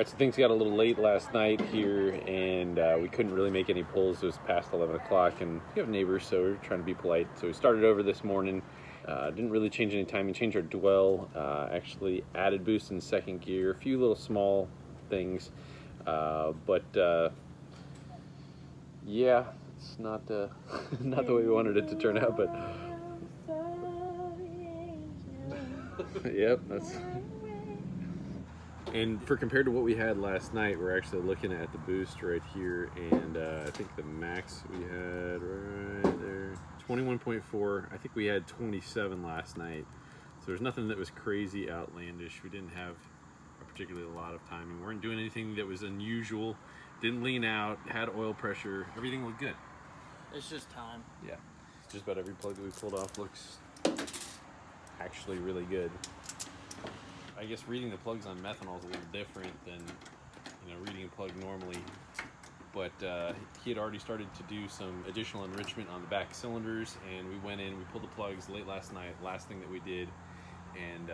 Alright, so things got a little late last night here, and we couldn't really make any pulls. It was past 11 o'clock, and we have neighbors, so we're trying to be polite. So we started over this morning. Didn't really change any timing. Changed our dwell. Actually added boost in second gear. A few little small things, but yeah, it's not not the way we wanted it to turn out. But yep, that's. And for compared to what we had last night, we're actually looking at the boost right here, and I think the max we had right there, 21.4. I think we had 27 last night. So there's nothing that was crazy outlandish. We didn't have a particularly a lot of timing. We weren't doing anything that was unusual. Didn't lean out, had oil pressure. Everything looked good. It's just time. Yeah. Just about every plug that we pulled off looks actually really good. I guess reading the plugs on methanol is a little different than, reading a plug normally. But he had already started to do some additional enrichment on the back cylinders, and we went in, we pulled the plugs late last night, last thing that we did, and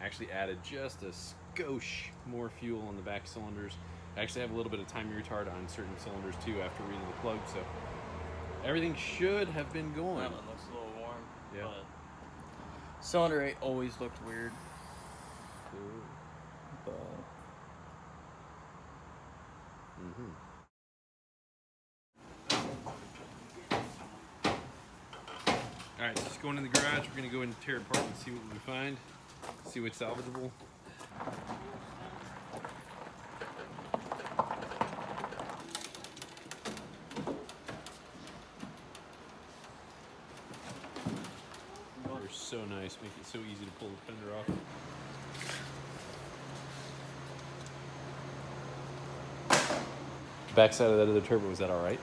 actually added just a skosh more fuel on the back cylinders. I actually have a little bit of timing retard on certain cylinders too after reading the plug, so everything should have been going. That one looks a little warm. Yeah. But cylinder 8 always looked weird. But All right, just going in the garage. We're gonna go and tear it apart and see what we find, see what's salvageable. They're so nice, make it so easy to pull the fender off. Backside of that other turbo, was that all right?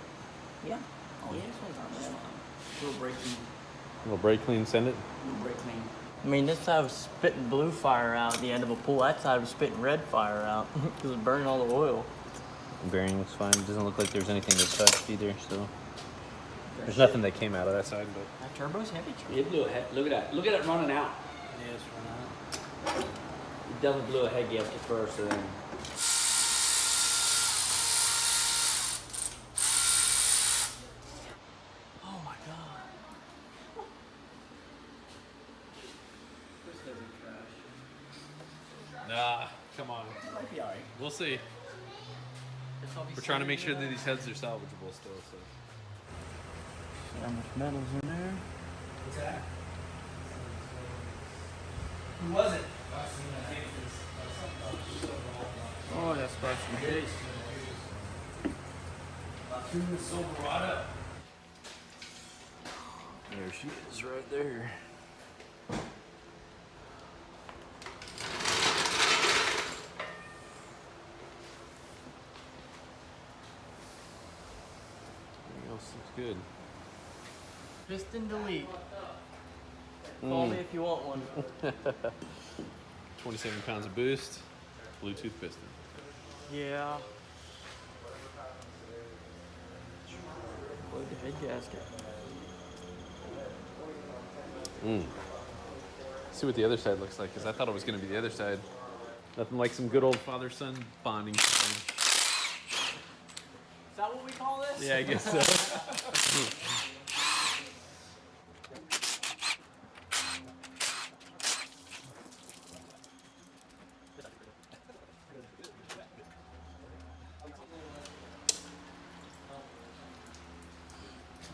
yeah. Oh yeah, this one's on this one. Little brake clean. A little brake clean, send it. Little brake clean. I mean, this side was spitting blue fire out at the end of a pool. That side was spitting red fire out because it was burning all the oil. The bearing looks fine. It doesn't look like there's anything that touched either, so there's nothing that came out of that side. But That turbo's heavy. It blew a head. Look at that. Look at it running out. Yeah, it's run out. It definitely blew a head gasket first, and then. Oh my god. This doesn't crash. nah, come on. Might be alright. We'll see. We're trying to make sure that these heads are salvageable still. So. How much metal's in there? What's that? Who was it? Oh, that's Sparks and Chase. Silverado. There she is, right there. Everything else looks good. Piston delete. Call me if you want one. 27 pounds of boost, Bluetooth piston. Yeah. Load the head gasket. See what the other side looks like, because I thought it was going to be the other side. Nothing like some good old father-son bonding time. Is that what we call this? Yeah, I guess so.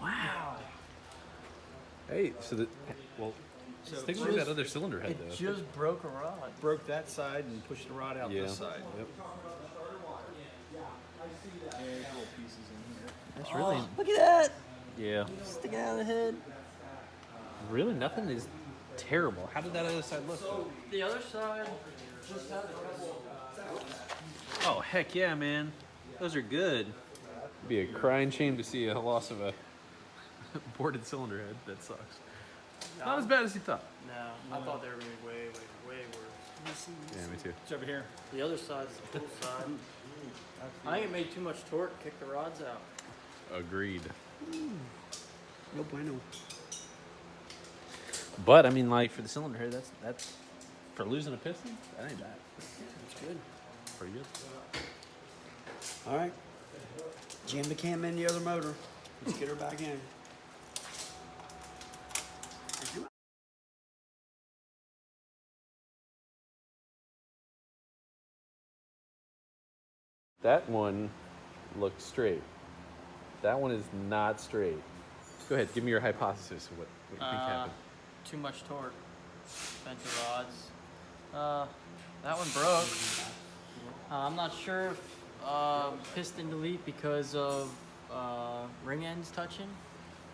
Wow. Hey, so take a look at that other cylinder head, It though. just broke a rod. Broke that side and pushed the rod out Yeah. this side. Yep. There's little pieces in here. That's really, Oh, look at that. yeah. Sticking out of the head. Really, nothing is terrible. How did that other side look? The other side just had a couple. Oh, heck yeah, man. Those are good. It'd be a crying shame to see a loss of a boarded cylinder head. That sucks. Not as bad as you thought. No, I thought they were going to be way worse. Yeah, me too. It's over here. The other side's the full side. I think it made too much torque, kicked the rods out. Agreed. No bueno. But I mean, like for the cylinder head, that's for losing a piston. That ain't bad. That's good. pretty good. All right. Jam the cam in the other motor. Let's get her back in. That one looks straight. That one is not straight. Go ahead, give me your hypothesis of what you think happened. Too much torque. Bunch of rods. That one broke. I'm not sure if piston delete because of ring ends touching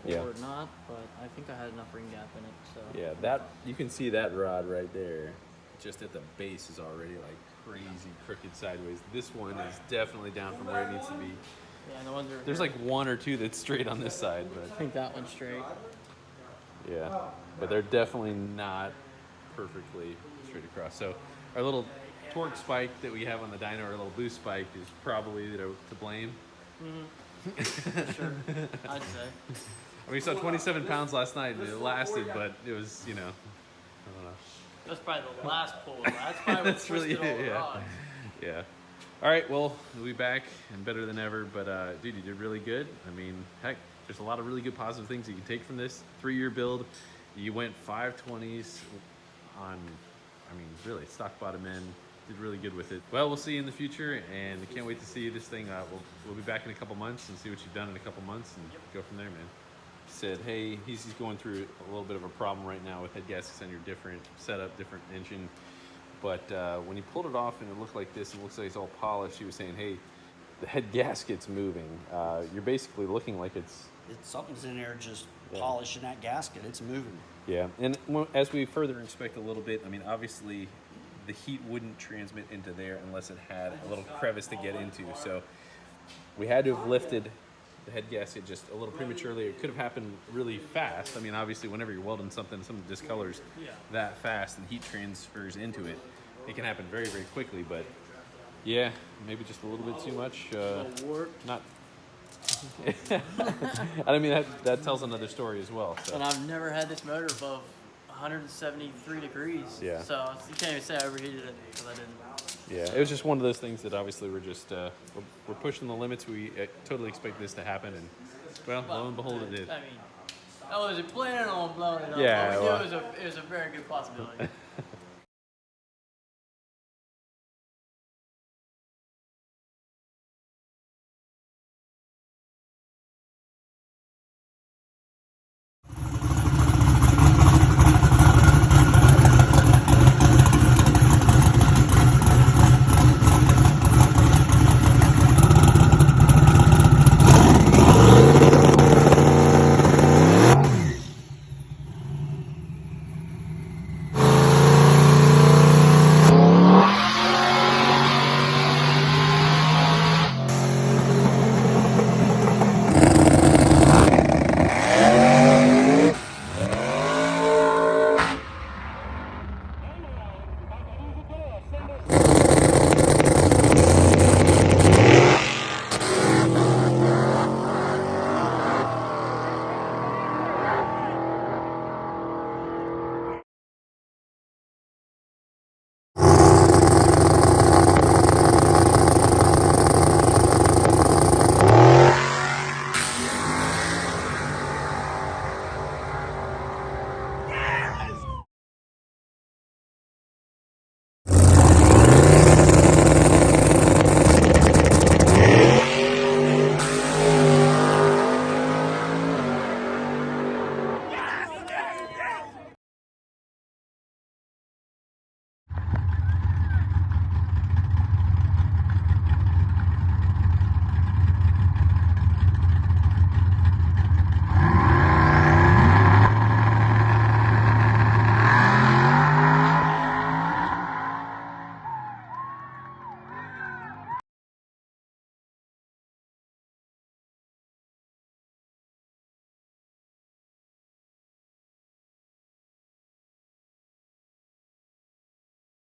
or not, but I think I had enough ring gap in it. So Yeah, that you can see that rod right there. Just at the base is already like crazy crooked sideways. This one is definitely down from where it needs to be. yeah, the ones There's like one or two that's straight on this side, I but think that one's straight. yeah, but they're definitely not perfectly straight across. So our little torque spike that we have on the dyno, our little boost spike, is probably to blame. Sure, I'd say. I mean, we saw 27 pounds last night, and it lasted, but it was, I don't know. That's probably the last pull. That's probably what That's twisted really all the it, yeah. rods. Yeah. All right, well, we'll be back and better than ever. But, dude, you did really good. I mean, heck, there's a lot of really good positive things you can take from this 3-year build. You went 520s on, I mean, really, stock bottom end. Did really good with it. Well, we'll see you in the future, and I can't wait to see this thing. We'll be back in a couple months and see what you've done in a couple months and go from there, man. Said, hey, he's going through a little bit of a problem right now with head gaskets on your different setup, different engine. But when he pulled it off and it looked like this, it looks like it's all polished, he was saying, hey, the head gasket's moving. You're basically looking like it's Something's in there just polishing that gasket. It's moving. Yeah, and as we further inspect a little bit, I mean, obviously the heat wouldn't transmit into there unless it had a little crevice to get into. So we had to have lifted the head gasket just a little prematurely. It could have happened really fast. I mean, obviously, whenever you're welding something discolors that fast and heat transfers into it, it can happen very, very quickly. But yeah, maybe just a little bit too much. Not. I mean, that tells another story as well. So. And I've never had this motor above 173 degrees. Yeah. So you can't even say I overheated it because I didn't. Yeah, it was just one of those things that obviously we're just we're pushing the limits. We totally expect this to happen, and well, lo and behold, it did. I mean, I wasn't planning on blowing it up. Yeah, but we well. knew it was a very good possibility.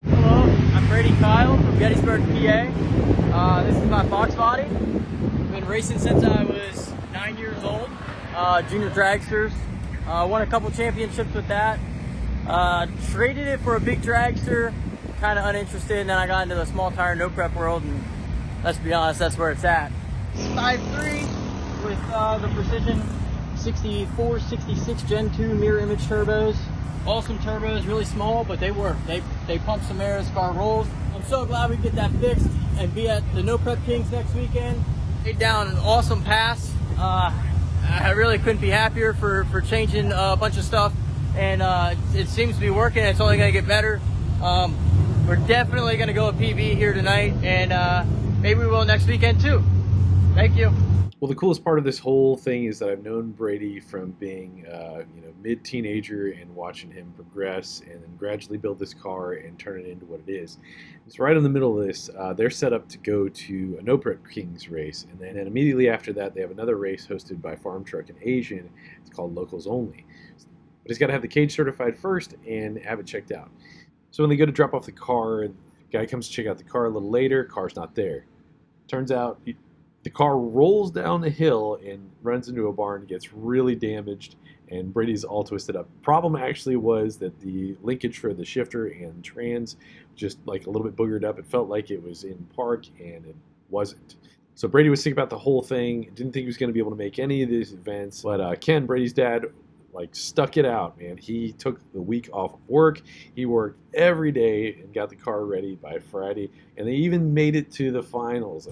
Hello, I'm Brady Kyle from Gettysburg, PA. This is my Fox body. Been racing since I was 9 years old. Junior dragsters. Won a couple championships with that. Traded it for a big dragster kind of uninterested, and then I got into the small tire no prep world, and let's be honest, that's where it's at. 5.3 with the Precision 64, 66 Gen 2 mirror image turbos. Awesome turbos, really small, but they work. They pump some air as car rolls. I'm so glad we get that fixed and be at the No Prep Kings next weekend. Laid down an awesome pass. I really couldn't be happier for changing a bunch of stuff, and it seems to be working. It's only going to get better. We're definitely going to go a PB here tonight, and maybe we will next weekend too. Thank you. Well, the coolest part of this whole thing is that I've known Brady from being, mid-teenager and watching him progress and then gradually build this car and turn it into what it is. It's right in the middle of this. They're set up to go to a No Prep Kings race, and then immediately after that, they have another race hosted by Farm Truck and Asian. It's called Locals Only. But he's got to have the cage certified first and have it checked out. So when they go to drop off the car, the guy comes to check out the car a little later. Car's not there. Turns out the car rolls down the hill and runs into a barn, gets really damaged, and Brady's all twisted up. Problem actually was that the linkage for the shifter and trans just like a little bit boogered up. It felt like it was in park, and it wasn't. So Brady was sick about the whole thing. Didn't think he was going to be able to make any of these events. But Ken, Brady's dad, like stuck it out, man. He took the week off of work. He worked every day and got the car ready by Friday, and they even made it to the finals.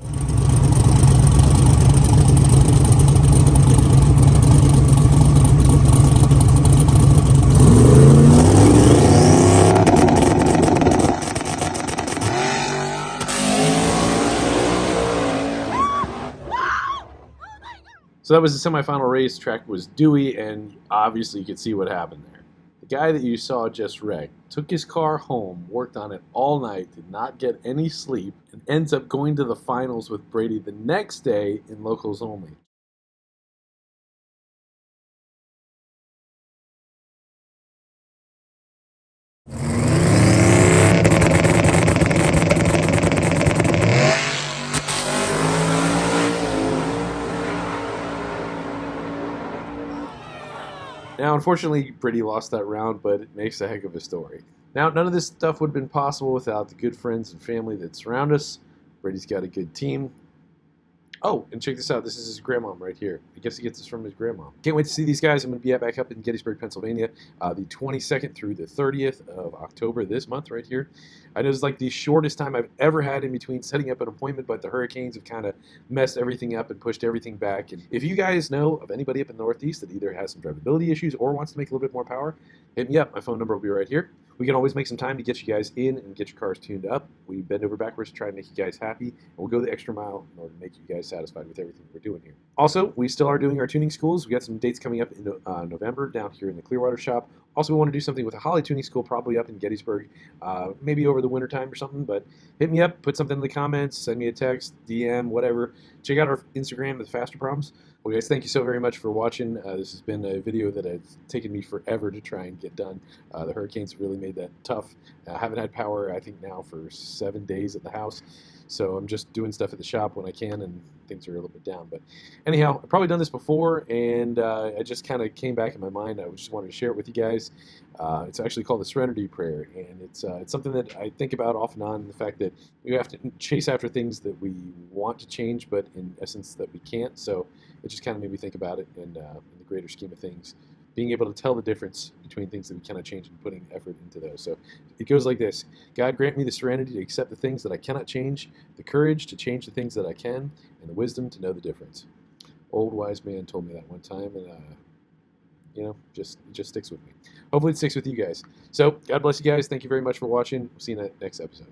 So that was the semifinal race. Track was dewy, and obviously you could see what happened there. The guy that you saw just wrecked took his car home, worked on it all night, did not get any sleep, and ends up going to the finals with Brady the next day in Locals Only. Now, unfortunately, Brady lost that round, but it makes a heck of a story. Now, none of this stuff would have been possible without the good friends and family that surround us. Brady's got a good team. Oh, and check this out. This is his grandmom right here. I guess he gets this from his grandma. Can't wait to see these guys. I'm going to be back up in Gettysburg, Pennsylvania, the 22nd through the 30th of October this month right here. I know it's like the shortest time I've ever had in between setting up an appointment, but the hurricanes have kind of messed everything up and pushed everything back. And if you guys know of anybody up in the Northeast that either has some drivability issues or wants to make a little bit more power, hit me up. My phone number will be right here. We can always make some time to get you guys in and get your cars tuned up. We bend over backwards to try and make you guys happy, and we'll go the extra mile in order to make you guys satisfied with everything we're doing here. Also, we still are doing our tuning schools. We got some dates coming up in November down here in the Clearwater shop. Also, we want to do something with a Holly tuning school, probably up in Gettysburg, maybe over the winter time or something. But hit me up, put something in the comments, send me a text, DM, whatever. Check out our Instagram at Fasterproms. Well, guys, thank you so very much for watching. This has been a video that has taken me forever to try and get done. The hurricanes really made that tough. I haven't had power, I think, now for 7 days at the house. So I'm just doing stuff at the shop when I can, and things are a little bit down. But anyhow, I've probably done this before, and I just kind of came back in my mind. I just wanted to share it with you guys. It's actually called the Serenity Prayer, and it's something that I think about off and on, the fact that we have to chase after things that we want to change, but in essence that we can't. So it just kind of made me think about it in the greater scheme of things, being able to tell the difference between things that we cannot change and putting effort into those. So it goes like this: God, grant me the serenity to accept the things that I cannot change, the courage to change the things that I can, and the wisdom to know the difference. Old wise man told me that one time, and it just sticks with me. Hopefully it sticks with you guys. So God bless you guys. Thank you very much for watching. We'll see you in the next episode.